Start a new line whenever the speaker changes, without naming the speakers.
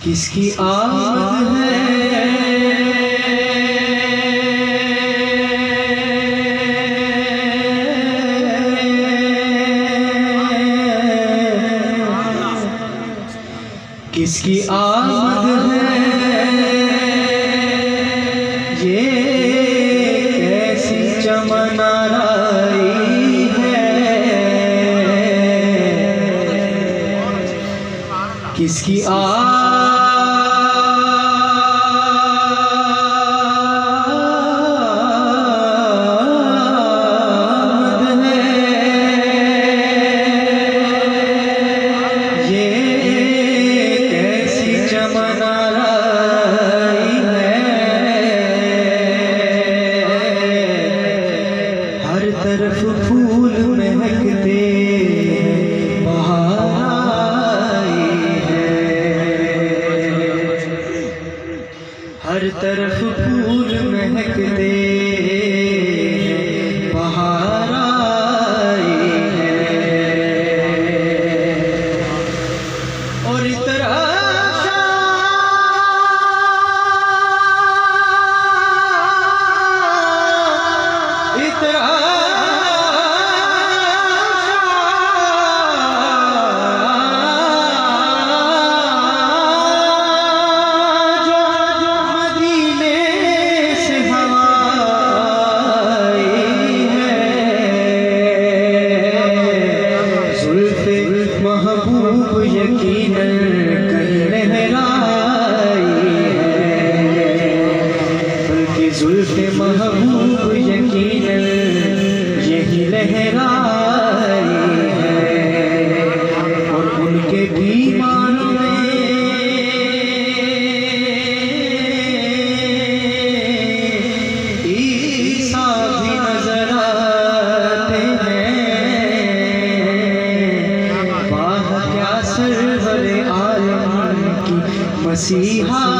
किसकी आमद है किसकी आमद है ये कैसी चमन आई है किसकी तरफ फूल महकते बहार आई है हर तरफ फूल महकते बहार आई है और इस तरह महबूब यकीनन कहीं लहराई है बल्कि जुल्फ़े महबूब यकीनन यही लहराई है और उनके बीमारों में ईसा भी नजर आते हैं सरवरे आलम की मसीहा